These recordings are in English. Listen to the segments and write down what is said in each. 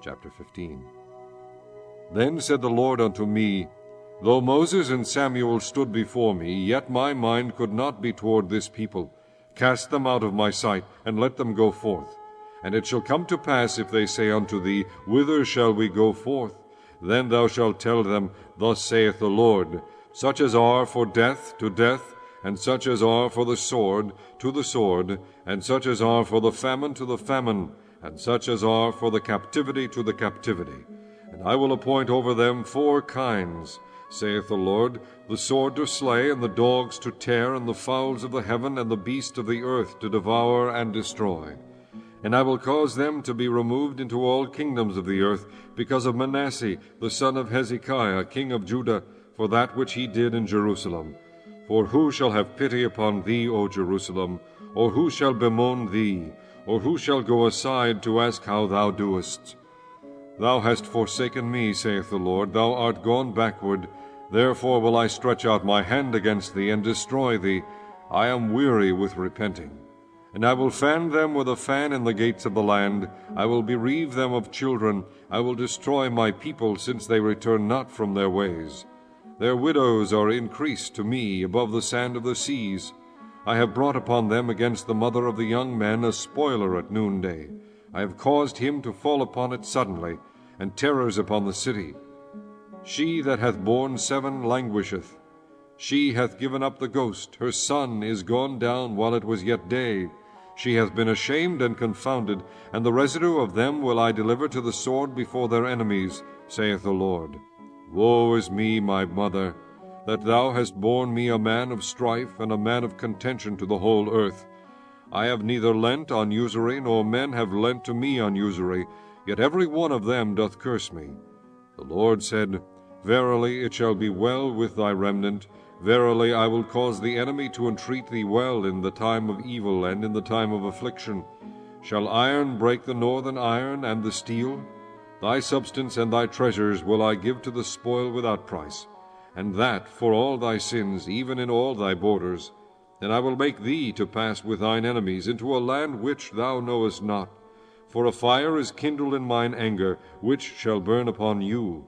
Chapter 15. Then said the Lord unto me, Though Moses and Samuel stood before me, yet my mind could not be toward this people. Cast them out of my sight, and let them go forth. And it shall come to pass, if they say unto thee, Whither shall we go forth? Then thou shalt tell them, Thus saith the Lord, Such as are for death, to death, and such as are for the sword, to the sword, and such as are for the famine, to the famine, and such as are for the captivity, to the captivity. And I will appoint over them 4 kinds, saith the Lord, the sword to slay, and the dogs to tear, and the fowls of the heaven, and the beasts of the earth to devour and destroy. And I will cause them to be removed into all kingdoms of the earth, because of Manasseh the son of Hezekiah, king of Judah, for that which he did in Jerusalem. For who shall have pity upon thee, O Jerusalem? Or who shall bemoan thee? Or who shall go aside to ask how thou doest? Thou hast forsaken me, saith the Lord, thou art gone backward. Therefore will I stretch out my hand against thee, and destroy thee. I am weary with repenting. And I will fan them with a fan in the gates of the land. I will bereave them of children. I will destroy my people, since they return not from their ways. Their widows are increased to me above the sand of the seas. I have brought upon them against the mother of the young men a spoiler at noonday. I have caused him to fall upon it suddenly, and terrors upon the city. She that hath borne 7 languisheth. She hath given up the ghost. Her son is gone down while it was yet day. She hath been ashamed and confounded, and the residue of them will I deliver to the sword before their enemies, saith the Lord. Woe is me, my mother, that thou hast borne me a man of strife, and a man of contention to the whole earth. I have neither lent on usury, nor men have lent to me on usury, yet every one of them doth curse me. The Lord said, Verily it shall be well with thy remnant. Verily I will cause the enemy to entreat thee well in the time of evil and in the time of affliction. Shall iron break the northern iron and the steel? Thy substance and thy treasures will I give to the spoil without price, and that for all thy sins, even in all thy borders. And I will make thee to pass with thine enemies into a land which thou knowest not. For a fire is kindled in mine anger, which shall burn upon you.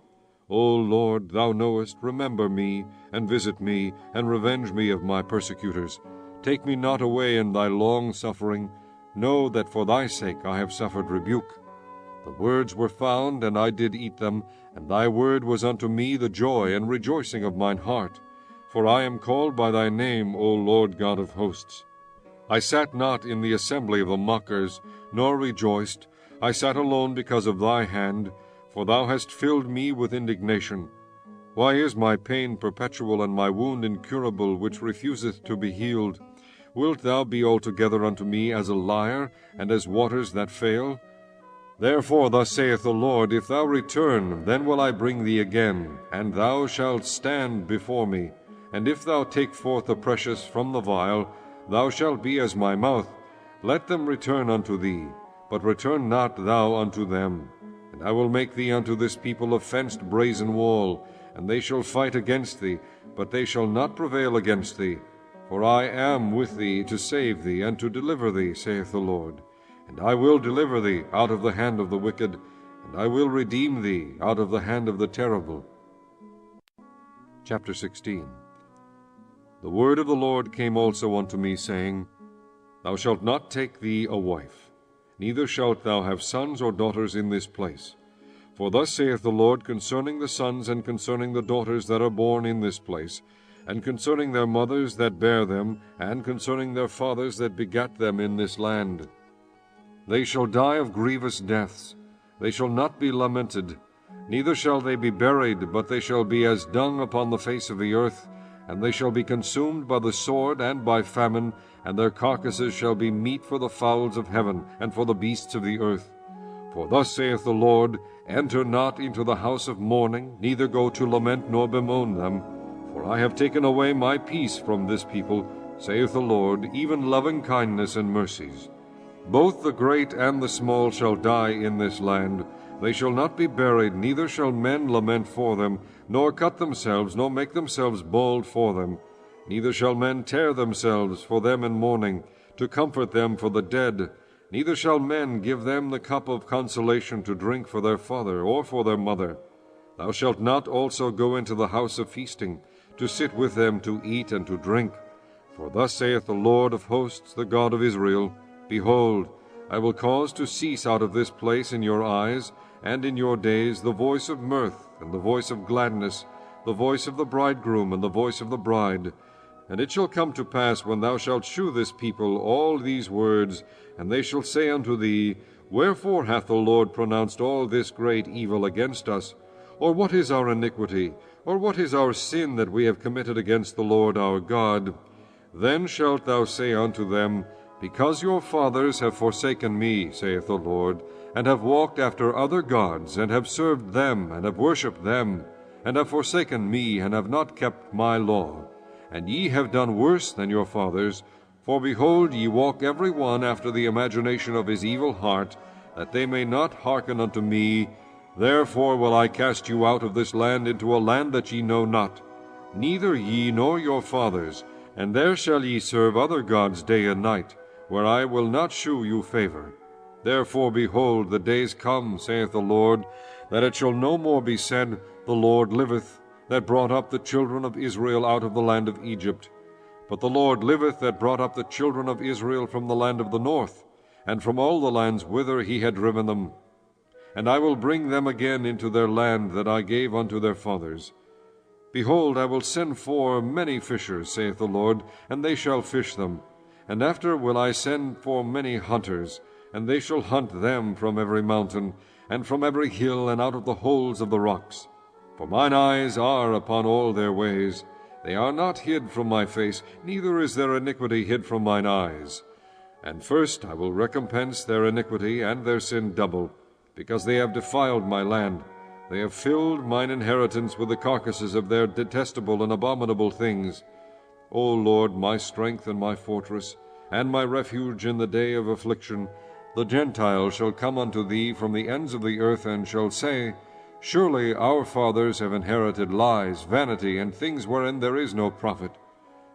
O Lord, thou knowest, remember me, and visit me, and revenge me of my persecutors. Take me not away in thy long suffering. Know that for thy sake I have suffered rebuke. The words were found, and I did eat them, and thy word was unto me the joy and rejoicing of mine heart. For I am called by thy name, O Lord God of hosts. I sat not in the assembly of the mockers, nor rejoiced. I sat alone because of thy hand, for thou hast filled me with indignation. Why is my pain perpetual, and my wound incurable, which refuseth to be healed? Wilt thou be altogether unto me as a liar, and as waters that fail? Therefore thus saith the Lord, If thou return, then will I bring thee again, and thou shalt stand before me. And if thou take forth the precious from the vile, thou shalt be as my mouth. Let them return unto thee, but return not thou unto them. And I will make thee unto this people a fenced brazen wall, and they shall fight against thee, but they shall not prevail against thee. For I am with thee to save thee, and to deliver thee, saith the Lord. And I will deliver thee out of the hand of the wicked, and I will redeem thee out of the hand of the terrible. Chapter 16. The word of the Lord came also unto me, saying, Thou shalt not take thee a wife, neither shalt thou have sons or daughters in this place. For thus saith the Lord concerning the sons and concerning the daughters that are born in this place, and concerning their mothers that bare them, and concerning their fathers that begat them in this land. They shall die of grievous deaths. They shall not be lamented, neither shall they be buried, but they shall be as dung upon the face of the earth, and they shall be consumed by the sword and by famine, and their carcasses shall be meat for the fowls of heaven, and for the beasts of the earth. For thus saith the Lord, Enter not into the house of mourning, neither go to lament nor bemoan them. For I have taken away my peace from this people, saith the Lord, even loving kindness and mercies. Both the great and the small shall die in this land. They shall not be buried, neither shall men lament for them, nor cut themselves, nor make themselves bald for them. Neither shall men tear themselves for them in mourning, to comfort them for the dead. neither shall men give them the cup of consolation to drink for their father or for their mother. Thou shalt not also go into the house of feasting, to sit with them to eat and to drink. For thus saith the Lord of hosts, the God of Israel, Behold, I will cause to cease out of this place in your eyes, and in your days, the voice of mirth, and the voice of gladness, the voice of the bridegroom, and the voice of the bride. And it shall come to pass, when thou shalt shew this people all these words, and they shall say unto thee, Wherefore hath the Lord pronounced all this great evil against us? Or what is our iniquity? Or what is our sin that we have committed against the Lord our God? Then shalt thou say unto them, Because your fathers have forsaken me, saith the Lord, and have walked after other gods, and have served them, and have worshipped them, and have forsaken me, and have not kept my law. And ye have done worse than your fathers, for behold, ye walk every one after the imagination of his evil heart, that they may not hearken unto me. Therefore will I cast you out of this land into a land that ye know not, neither ye nor your fathers, and there shall ye serve other gods day and night, where I will not shew you favor. Therefore, behold, the days come, saith the Lord, that it shall no more be said, The Lord liveth, that brought up the children of Israel out of the land of Egypt. But the Lord liveth, that brought up the children of Israel from the land of the north, and from all the lands whither he had driven them. And I will bring them again into their land that I gave unto their fathers. Behold, I will send for many fishers, saith the Lord, and they shall fish them. And after will I send for many hunters, and they shall hunt them from every mountain, and from every hill, and out of the holes of the rocks. For mine eyes are upon all their ways. They are not hid from my face, neither is their iniquity hid from mine eyes. And first I will recompense their iniquity and their sin double, because they have defiled my land. They have filled mine inheritance with the carcasses of their detestable and abominable things. O Lord, my strength and my fortress, and my refuge in the day of affliction, the Gentiles shall come unto thee from the ends of the earth, and shall say, Surely our fathers have inherited lies, vanity, and things wherein there is no profit.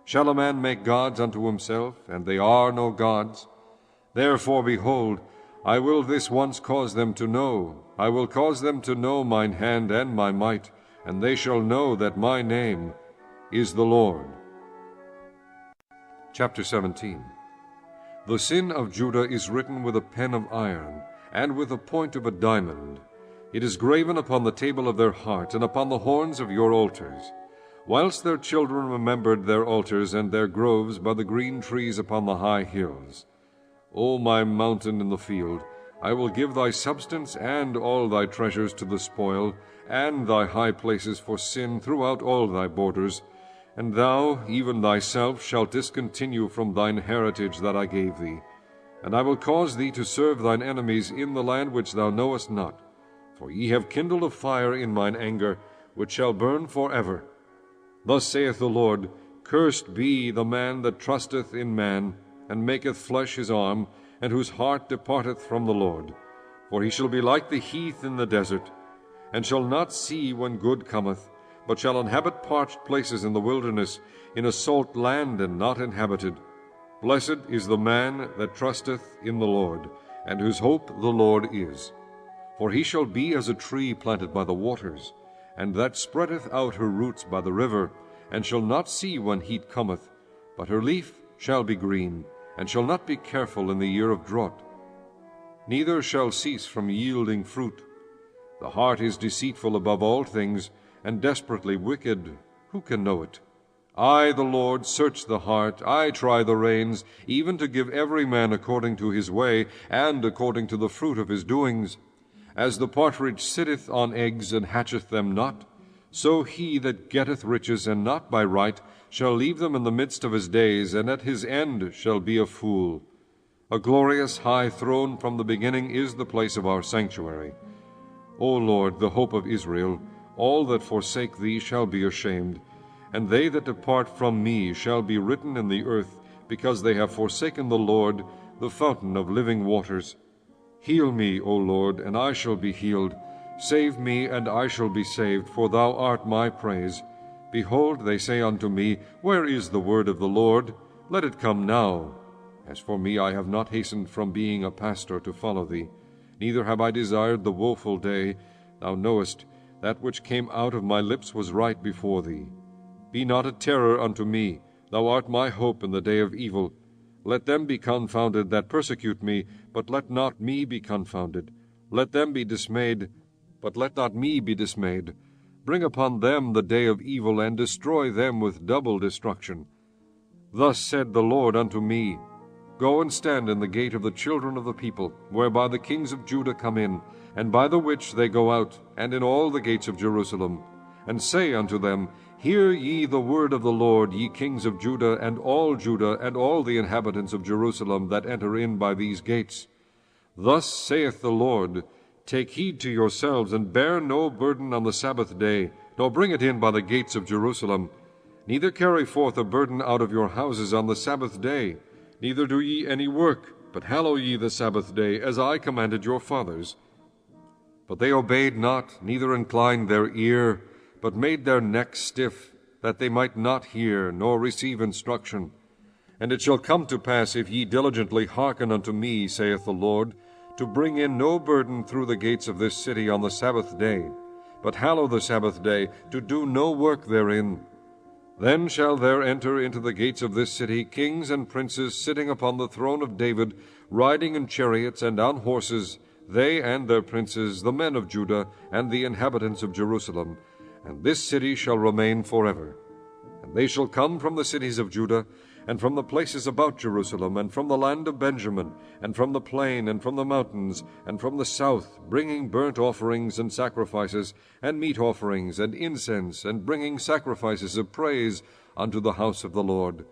Shall a man make gods unto himself, and they are no gods? Therefore, behold, I will this once cause them to know. I will cause them to know mine hand and my might, and they shall know that my name is the Lord. Chapter 17. The sin of Judah is written with a pen of iron, and with the point of a diamond. It is graven upon the table of their heart, and upon the horns of your altars. Whilst their children remembered their altars and their groves by the green trees upon the high hills. O my mountain in the field, I will give thy substance and all thy treasures to the spoil, and thy high places for sin throughout all thy borders. And thou, even thyself, shalt discontinue from thine heritage that I gave thee. And I will cause thee to serve thine enemies in the land which thou knowest not. For ye have kindled a fire in mine anger, which shall burn forever. Thus saith the Lord, Cursed be the man that trusteth in man, and maketh flesh his arm, and whose heart departeth from the Lord. For he shall be like the heath in the desert, and shall not see when good cometh, but shall inhabit parched places in the wilderness, in a salt land and not inhabited. Blessed is the man that trusteth in the Lord, and whose hope the Lord is. For he shall be as a tree planted by the waters, and that spreadeth out her roots by the river, and shall not see when heat cometh, but her leaf shall be green, and shall not be careful in the year of drought. Neither shall cease from yielding fruit. The heart is deceitful above all things, and desperately wicked. Who can know it? I, the Lord, search the heart, I try the reins, even to give every man according to his way, and according to the fruit of his doings. As the partridge sitteth on eggs, and hatcheth them not, so he that getteth riches, and not by right, shall leave them in the midst of his days, and at his end shall be a fool. A glorious high throne from the beginning is the place of our sanctuary. O Lord, the hope of Israel, all that forsake thee shall be ashamed, and they that depart from me shall be written in the earth, because they have forsaken the Lord, the fountain of living waters. Heal me, O Lord, and I shall be healed. Save me, and I shall be saved, for thou art my praise. Behold, they say unto me, Where is the word of the Lord? Let it come now. As for me, I have not hastened from being a pastor to follow thee, neither have I desired the woeful day. Thou knowest, that which came out of my lips was right before thee. Be not a terror unto me, thou art my hope in the day of evil. Let them be confounded that persecute me, but let not me be confounded. Let them be dismayed, but let not me be dismayed. Bring upon them the day of evil, and destroy them with double destruction. Thus said the Lord unto me, Go and stand in the gate of the children of the people, whereby the kings of Judah come in, and by the which they go out, and in all the gates of Jerusalem. And say unto them, Hear ye the word of the Lord, ye kings of Judah, and all the inhabitants of Jerusalem that enter in by these gates. Thus saith the Lord, Take heed to yourselves, and bear no burden on the Sabbath day, nor bring it in by the gates of Jerusalem. Neither carry forth a burden out of your houses on the Sabbath day. Neither do ye any work, but hallow ye the Sabbath day, as I commanded your fathers. But they obeyed not, neither inclined their ear, but made their necks stiff, that they might not hear, nor receive instruction. And it shall come to pass, if ye diligently hearken unto me, saith the Lord, to bring in no burden through the gates of this city on the Sabbath day, but hallow the Sabbath day, to do no work therein. Then shall there enter into the gates of this city kings and princes sitting upon the throne of David, riding in chariots and on horses, they and their princes, the men of Judah, and the inhabitants of Jerusalem. And this city shall remain forever. And they shall come from the cities of Judah, and from the places about Jerusalem, and from the land of Benjamin, and from the plain, and from the mountains, and from the south, bringing burnt offerings and sacrifices, and meat offerings, and incense, and bringing sacrifices of praise unto the house of the Lord.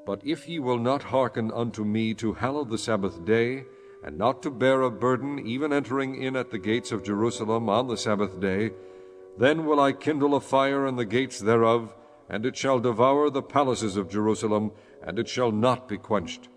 But if ye will not hearken unto me to hallow the Sabbath day, and not to bear a burden, even entering in at the gates of Jerusalem on the Sabbath day, then will I kindle a fire in the gates thereof, and it shall devour the palaces of Jerusalem, and it shall not be quenched.